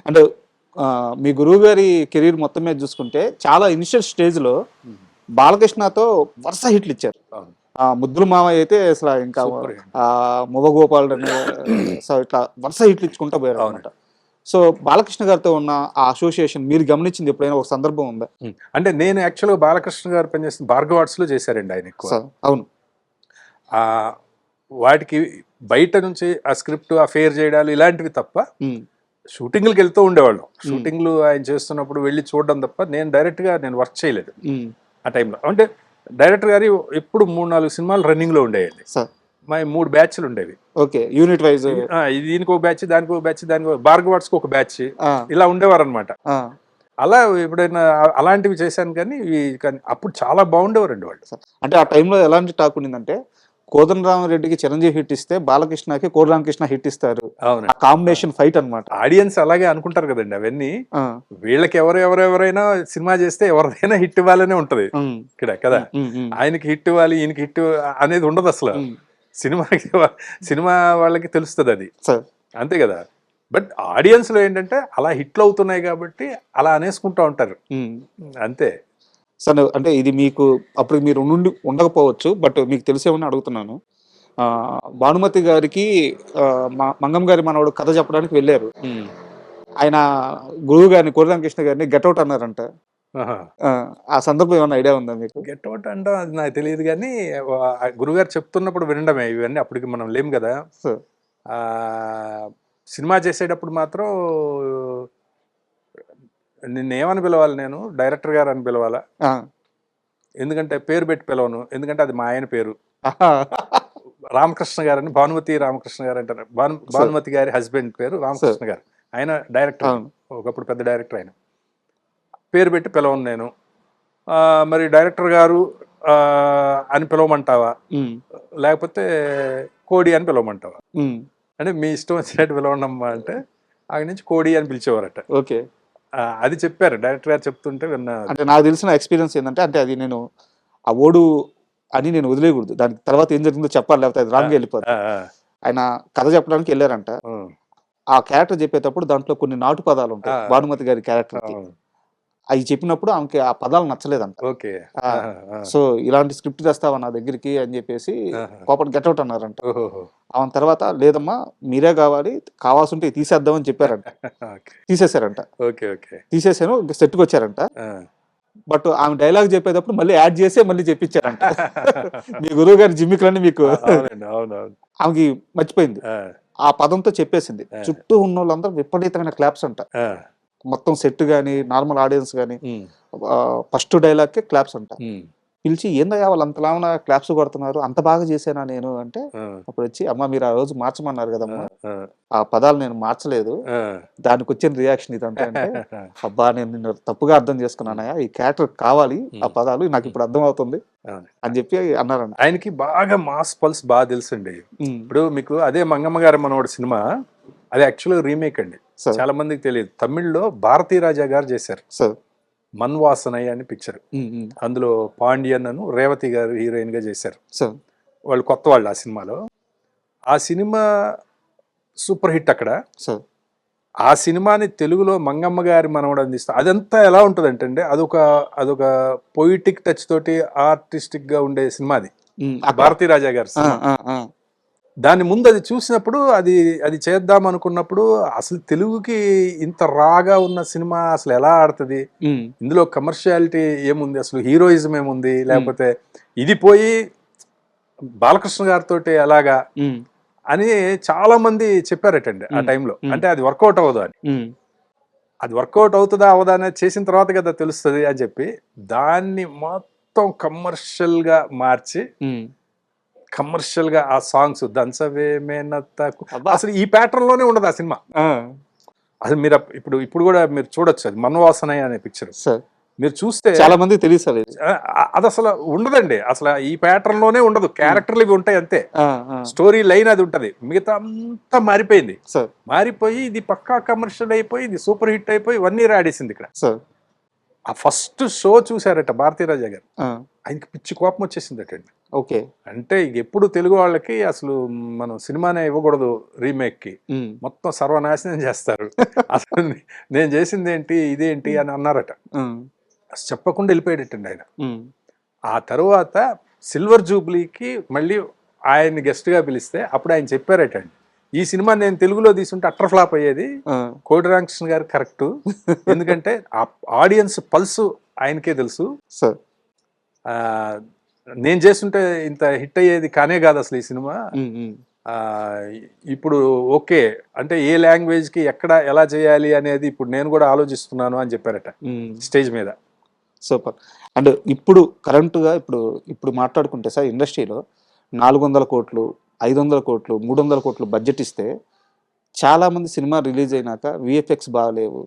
అంటే మీ గురువు గారి కెరీర్ మొత్తం మీద చూసుకుంటే చాలా ఇనిషియల్ స్టేజ్లో బాలకృష్ణతో వరుస హిట్లు ఇచ్చారు. ముద్దుల మామయ్య అయితే అసలు ఇంకా మువ్వగోపాల్ సో ఇట్లా వరుస హిట్లు ఇచ్చుకుంటా పోయారు అనమాట. సో బాలకృష్ణ గారితో ఉన్న ఆ అసోసియేషన్ మీరు గమనించింది ఎప్పుడైనా ఒక సందర్భం ఉందా? అంటే నేను యాక్చువల్గా బాలకృష్ణ గారు పనిచేసిన భార్గవ ఆర్ట్స్లో చేశారండి ఆయన ఎక్కువ. అవును. వాటికి బయట నుంచి ఆ స్క్రిప్ట్ ఆ ఫేర్ చేయడాలు ఇలాంటివి తప్ప షూటింగ్లకు వెళ్తూ ఉండేవాళ్ళం. షూటింగ్లు ఆయన చేస్తున్నప్పుడు వెళ్ళి చూడడం తప్ప నేను డైరెక్ట్గా వర్క్ చేయలేదు ఆ టైంలో. అంటే డైరెక్టర్ గారి ఎప్పుడు 3-4 సినిమాలు రన్నింగ్లో ఉండేవి. మా 3 బ్యాచ్లు ఉండేవి. ఓకే, యూనిట్ వైజ్ దీనికి ఒక బ్యాచ్, దానికి ఒక బ్యాచ్, దానికి భార్గవ ఆర్ట్స్కి ఒక బ్యాచ్, ఇలా ఉండేవారు అనమాట. అలా ఎప్పుడైనా అలాంటివి చేశాను కానీ అప్పుడు చాలా బాగుండేవారండి వాళ్ళు. అంటే ఆ టైంలో ఎలాంటి టాక్ ఉండిందంటే కోదండరామరెడ్డికి చిరంజీవి హిట్ ఇస్తే బాలకృష్ణకి కోదండరామకృష్ణ హిట్ ఇస్తారు. అవును, కాంబినేషన్ ఫైట్ అనమాట. ఆడియన్స్ అలాగే అనుకుంటారు కదండి. అవన్నీ వీళ్ళకి ఎవరెవరైనా సినిమా చేస్తే ఎవరిదైనా హిట్ ఇవ్వాలనే ఉంటది ఇక్కడ కదా. ఆయనకి హిట్ ఇవ్వాలి, ఈయనకి హిట్ అనేది ఉండదు అసలు. సినిమా వాళ్ళకి తెలుస్తుంది అది, అంతే కదా. బట్ ఆడియన్స్ లో ఏంటంటే అలా హిట్లు అవుతున్నాయి కాబట్టి అలా అనేసుకుంటూ ఉంటారు, అంతే. సార్ అంటే ఇది మీకు అప్పుడు మీరు ఉండకపోవచ్చు, బట్ మీకు తెలిసేమని అడుగుతున్నాను. భానుమతి గారికి మంగం గారి మనవాడు కథ చెప్పడానికి వెళ్ళారు. ఆయన గురువు గారిని కోదండరామకృష్ణ గారిని గెట్అవుట్ అన్నారంట. ఆ సందర్భం ఏమన్నా ఐడియా ఉందా మీకు? గెట్అవుట్ అంటే అది నాకు తెలియదు కానీ గురుగారు చెప్తున్నప్పుడు వినడమే ఇవన్నీ. అప్పటికి మనం లేం కదా. సినిమా చేసేటప్పుడు మాత్రం నిన్నేమని పిలవాలి, నేను డైరెక్టర్ గారు అని పిలవాలా? ఎందుకంటే పేరు పెట్టి పిలవను, ఎందుకంటే అది మా ఆయన పేరు. రామకృష్ణ గారు అని, భానుమతి రామకృష్ణ గారు అంటారు. భానుమతి గారి హస్బెండ్ పేరు రామకృష్ణ గారు. ఆయన డైరెక్టర్, ఒకప్పుడు పెద్ద డైరెక్టర్. ఆయన పేరు పెట్టి పిలవను నేను. మరి డైరెక్టర్ గారు అని పిలవమంటావా, లేకపోతే కోడి అని పిలవమంటావా అంటే మీ ఇష్టం వచ్చినట్టు పిలవనమ్మా అంటే అక్కడి నుంచి కోడి అని పిలిచేవారట. ఓకే, అది చెప్పారు డైరెక్టర్ గారు చెప్తుంటే విన్నా. అంటే నాకు తెలిసిన ఎక్స్పీరియన్స్ ఏంటంటే, అంటే అది నేను ఆ ఓడు అని నేను వదిలేయకూడదు, దానికి తర్వాత ఏం జరిగిందో చెప్పాలి, లేకపోతే అది రాంగ్ వెళ్ళిపోతుంది. ఆయన కథ చెప్పడానికి వెళ్ళారంట. ఆ క్యారెక్టర్ చెప్పేటప్పుడు దాంట్లో కొన్ని నాటు పదాలు ఉంటాయి భానుమతి గారి క్యారెక్టర్కి. అవి చెప్పినప్పుడు ఆమెకి ఆ పదాలు నచ్చలేదంట. ఓకే, సో ఇలాంటి స్క్రిప్ట్ తెస్తావా నా దగ్గరికి అని చెప్పేసి కోపం గెట్అవుట్ అన్నారంట. ఆమె తర్వాత లేదమ్మా మీరే కావాల్సి ఉంటే తీసేద్దామని చెప్పారంట. తీసేశారంట. తీసేసాను, సెట్కి వచ్చారంట. బట్ ఆమె డైలాగ్ చెప్పేటప్పుడు మళ్ళీ యాడ్ చేసే మళ్ళీ చెప్పించారంట. మీ గురువు గారి జిమ్మికులన్నీ మీకు ఆమెకి మర్చిపోయింది, ఆ పదంతో చెప్పేసింది. చుట్టూ ఉన్న వాళ్ళందరూ విపరీతమైన క్లాప్స్ అంట. మొత్తం సెట్ గానీ నార్మల్ ఆడియన్స్ గానీ ఫస్ట్ డైలాగ్ కి క్లాప్స్ అంట. పిలిచి ఏందయ్యా వాళ్ళు అంతలా క్లాప్స్ కొడుతున్నారు, అంత బాగా చేశానా నేను అంటే, అప్పుడు వచ్చి అమ్మ మీరు ఆ రోజు మార్చమన్నారు కదమ్మా, ఆ పదాలు నేను మార్చలేదు, దానికి వచ్చిన రియాక్షన్ ఇదంటే అంటే, అబ్బా నేను నిన్ను తప్పుగా అర్థం చేసుకున్నానయ్యా, ఈ క్యారెక్టర్ కావాలి ఆ పదాలు నాకు ఇప్పుడు అర్థం అవుతుంది అని చెప్పి అన్నారంట. ఆయనకి బాగా మాస్ పల్స్ బాగా తెలుసండి. ఇప్పుడు మీకు అదే మంగమ్మ గారి మనోడు సినిమా, అది యాక్చువల్గా రీమేక్ అండి, చాలా మందికి తెలియదు. తమిళ్లో భారతీ రాజా గారు చేశారు మన్వాసనయ్య అని పిక్చర్. అందులో పాండ్యన్ అను రేవతి గారు హీరోయిన్ గా చేశారు. వాళ్ళు కొత్త వాళ్ళు ఆ సినిమాలో. ఆ సినిమా సూపర్ హిట్ అక్కడ. ఆ సినిమాని తెలుగులో మంగమ్మ గారి మనవడు అందిస్తారు. అదంతా ఎలా ఉంటుంది అంటే అదొక పొయిటిక్ టచ్ తోటి ఆర్టిస్టిక్ గా ఉండే సినిమా అది, భారతీ రాజా గారి సినిమా. దాని ముందు అది చూసినప్పుడు అది చేద్దాం అనుకున్నప్పుడు అసలు తెలుగుకి ఇంత రాగా ఉన్న సినిమా అసలు ఎలా ఆడుతుంది, ఇందులో కమర్షియాలిటీ ఏముంది, అసలు హీరోయిజం ఏముంది, లేకపోతే ఇది పోయి బాలకృష్ణ గారితో ఎలాగా అని చాలా మంది చెప్పారటండి ఆ టైంలో. అంటే అది వర్కౌట్ అవ్వదు అని. అది వర్కౌట్ అవుతుందా అవదా అనేది చేసిన తర్వాత కదా తెలుస్తుంది అని చెప్పి దాన్ని మొత్తం కమర్షియల్ గా మార్చి, కమర్షియల్ గా ఆ సాంగ్స్ దంచవే మేనత్త అసలు ఈ ప్యాటర్న్ లోనే ఉండదు ఆ సినిమా. అసలు మీరు ఇప్పుడు కూడా మీరు చూడొచ్చు, అది మన్వాసనయ్య అనే పిక్చర్ మీరు చూస్తే చాలా మంది తెలుసు అది అసలు ఉండదండి. అసలు ఈ ప్యాటర్న్ లోనే ఉండదు, క్యారెక్టర్లు ఇవి ఉంటాయి అంతే, స్టోరీ లైన్ అది ఉంటది, మిగతా అంతా మారిపోయింది. మారిపోయి ఇది పక్కా కమర్షియల్ అయిపోయి ఇది సూపర్ హిట్ అయిపోయి 1 year ఆడేసింది ఇక్కడ. ఆ ఫస్ట్ షో చూసారట భారతీ రాజా గారు, ఆయనకి పిచ్చి కోపం వచ్చేసిందటండి. ఓకే. అంటే ఎప్పుడు తెలుగు వాళ్ళకి అసలు మనం సినిమానే ఇవ్వకూడదు రీమేక్ కి, మొత్తం సర్వనాశనం చేస్తారు. అసలు నేను చేసింది ఏంటి ఇదేంటి అని అన్నారట. అసలు చెప్పకుండా వెళ్ళిపోయాడటండి ఆయన. ఆ తర్వాత సిల్వర్ జూబ్లీకి మళ్ళీ ఆయన గెస్ట్ గా పిలిస్తే అప్పుడు ఆయన చెప్పారటండి, ఈ సినిమా నేను తెలుగులో తీసుంటే అట్టర్ ఫ్లాప్ అయ్యేది, కోడి రామకృష్ణ గారు కరెక్ట్, ఎందుకంటే ఆ ఆడియన్స్ పల్స్ ఆయనకే తెలుసు, నేను చేస్తుంటే ఇంత హిట్ అయ్యేది కానే కాదు అసలు ఈ సినిమా. ఇప్పుడు ఓకే అంటే ఏ లాంగ్వేజ్ కి ఎక్కడ ఎలా చేయాలి అనేది ఇప్పుడు నేను కూడా ఆలోచిస్తున్నాను అని చెప్పారట స్టేజ్ మీద. సూపర్. అండ్ ఇప్పుడు కరెంటుగా ఇప్పుడు మాట్లాడుకుంటే సార్ ఇండస్ట్రీలో 400 కోట్లు 500 కోట్లు 300 కోట్లు బడ్జెట్ ఇస్తే చాలామంది సినిమా రిలీజ్ అయినాక విఎఫ్ఎక్స్ బాగాలేవు,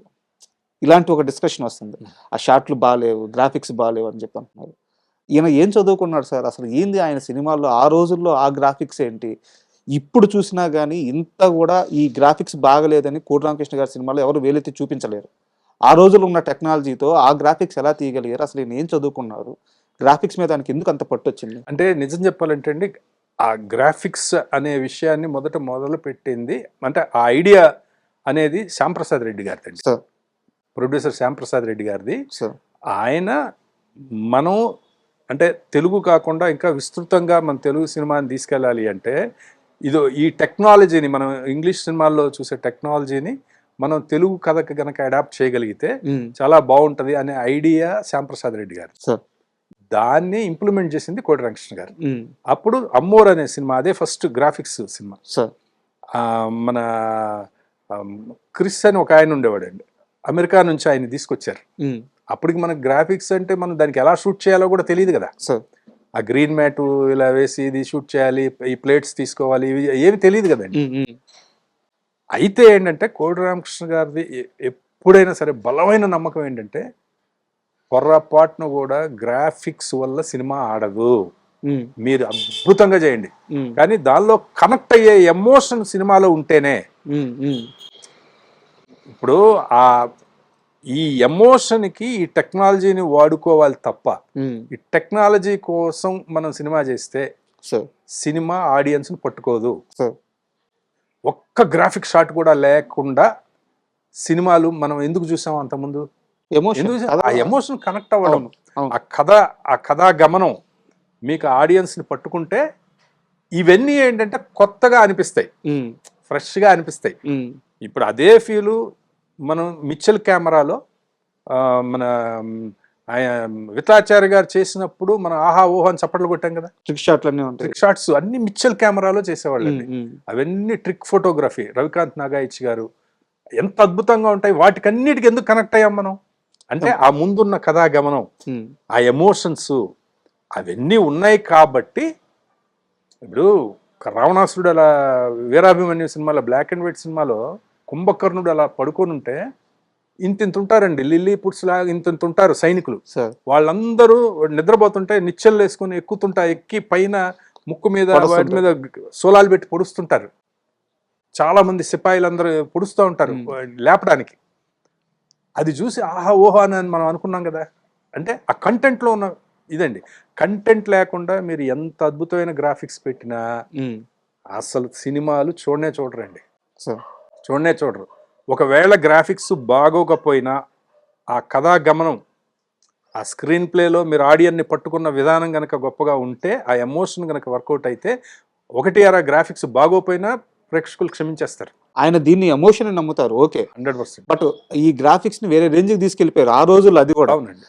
ఇలాంటి ఒక డిస్కషన్ వస్తుంది. ఆ షాట్లు బాగాలేవు, గ్రాఫిక్స్ బాగాలేవు అని చెప్పి అంటున్నారు. ఈయన ఏం చదువుకున్నాడు సార్? అసలు ఏంది ఆయన సినిమాల్లో ఆ రోజుల్లో ఆ గ్రాఫిక్స్ ఏంటి? ఇప్పుడు చూసినా కానీ ఇంత కూడా ఈ గ్రాఫిక్స్ బాగలేదని కోడి రామకృష్ణ గారి సినిమాలో ఎవరు వేలెత్తి చూపించలేరు. ఆ రోజుల్లో ఉన్న టెక్నాలజీతో ఆ గ్రాఫిక్స్ ఎలా తీయగలిగారు? అసలు ఈయన ఏం చదువుకున్నారు? గ్రాఫిక్స్ మీద ఆయనకి ఎందుకు అంత పట్టు వచ్చింది? అంటే నిజం చెప్పాలంటే అండి, ఆ గ్రాఫిక్స్ అనే విషయాన్ని మొదలు పెట్టింది అంటే ఆ ఐడియా అనేది శ్యాంప్రసాద్ రెడ్డి గారిది అండి, ప్రొడ్యూసర్ శ్యాంప్రసాద్ రెడ్డి గారిది. ఆయన మనం అంటే తెలుగు కాకుండా ఇంకా విస్తృతంగా మన తెలుగు సినిమాని తీసుకెళ్ళాలి అంటే ఈ టెక్నాలజీని మనం ఇంగ్లీష్ సినిమాల్లో చూసే టెక్నాలజీని మనం తెలుగు కథకి గనక అడాప్ట్ చేయగలిగితే చాలా బాగుంటది అనే ఐడియా శ్యాంప్రసాద్ రెడ్డి గారు. దాన్ని ఇంప్లిమెంట్ చేసింది కోడి రామకృష్ణ గారు. అప్పుడు అమ్మోర్ అనే సినిమా, అదే ఫస్ట్ గ్రాఫిక్స్ సినిమా. మన క్రిస్ అని ఒక ఆయన ఉండేవాడండి, అమెరికా నుంచి ఆయన తీసుకొచ్చారు. అప్పటికి మనకు గ్రాఫిక్స్ అంటే మనం దానికి ఎలా షూట్ చేయాలో కూడా తెలియదు కదా. ఆ గ్రీన్ మ్యాట్ ఇలా వేసి ఇది షూట్ చేయాలి, ఈ ప్లేట్స్ తీసుకోవాలి, ఇవి ఏమి తెలియదు కదండి. అయితే ఏంటంటే కోడి రామకృష్ణ గారిది ఎప్పుడైనా సరే బలమైన నమ్మకం ఏంటంటే పొర్రపాటును కూడా గ్రాఫిక్స్ వల్ల సినిమా ఆడదు, మీరు అద్భుతంగా చేయండి కానీ దానిలో కనెక్ట్ అయ్యే ఎమోషన్ సినిమాలో ఉంటేనే. ఇప్పుడు ఈ ఎమోషన్కి ఈ టెక్నాలజీని వాడుకోవాలి తప్ప ఈ టెక్నాలజీ కోసం మనం సినిమా చేస్తే సినిమా ఆడియన్స్ని పట్టుకోదు. ఒక్క గ్రాఫిక్ షాట్ కూడా లేకుండా సినిమాలు మనం ఎందుకు చూసాం అంతకుముందు? ఆ ఎమోషన్ కనెక్ట్ అవ్వడం, ఆ కథా గమనం మీకు ఆడియన్స్ని పట్టుకుంటే ఇవన్నీ ఏంటంటే కొత్తగా అనిపిస్తాయి, ఫ్రెష్గా అనిపిస్తాయి. ఇప్పుడు అదే ఫీలు మనం మిచ్చల్ కెమెరాలో మన వితాచార్య గారు చేసినప్పుడు మనం ఆహా ఓహో అని చప్పట్లు కొట్టాం కదా. ట్రిక్ షాట్స్ అన్ని మిచ్చల్ కెమెరాలో చేసేవాళ్ళండి. అవన్నీ ట్రిక్ ఫోటోగ్రఫీ, రవికాంత్ నాగాయిచ్ గారు ఎంత అద్భుతంగా ఉంటాయి. వాటికన్నిటికి ఎందుకు కనెక్ట్ అయ్యాం మనం అంటే ఆ ముందున్న కథా గమనం, ఆ ఎమోషన్స్ అవన్నీ ఉన్నాయి కాబట్టి. ఇప్పుడు రావణాసురుడు అలా వీరాభిమన్యు సినిమాలో, బ్లాక్ అండ్ వైట్ సినిమాలో కుంభకర్ణుడు అలా పడుకొని ఉంటే ఇంత ఉంటారండి, లిల్లీ పుట్స్ లాగా ఇంత ఉంటారు సైనికులు. వాళ్ళందరూ నిద్రపోతుంటే నిచ్చెలు వేసుకుని ఎక్కి పైన ముక్కు మీద వాటి మీద సోలాలు పెట్టి పొడుస్తుంటారు. చాలా మంది సిపాయిలందరూ పొడుస్తూ ఉంటారు లేపడానికి. అది చూసి ఆహా ఓహో అని మనం అనుకున్నాం కదా. అంటే ఆ కంటెంట్లో ఉన్న ఇదండి. కంటెంట్ లేకుండా మీరు ఎంత అద్భుతమైన గ్రాఫిక్స్ పెట్టినా అసలు సినిమాలు చూడరండి, చూడరు. ఒకవేళ గ్రాఫిక్స్ బాగోకపోయినా ఆ కథా గమనం, ఆ స్క్రీన్ ప్లేలో మీరు ఆడియన్ని పట్టుకున్న విధానం కనుక గొప్పగా ఉంటే, ఆ ఎమోషన్ కనుక వర్కౌట్ అయితే 1 గ్రాఫిక్స్ బాగోపోయినా ప్రేక్షకులు క్షమించేస్తారు. ఆయన దీన్ని ఎమోషన్ నమ్ముతారు, ఓకే 100%. బట్ ఈ గ్రాఫిక్స్ ని వేరే రేంజ్ కి తీసుకెళ్లిపోయారు ఆ రోజుల్లో. అది కూడా అవునండి.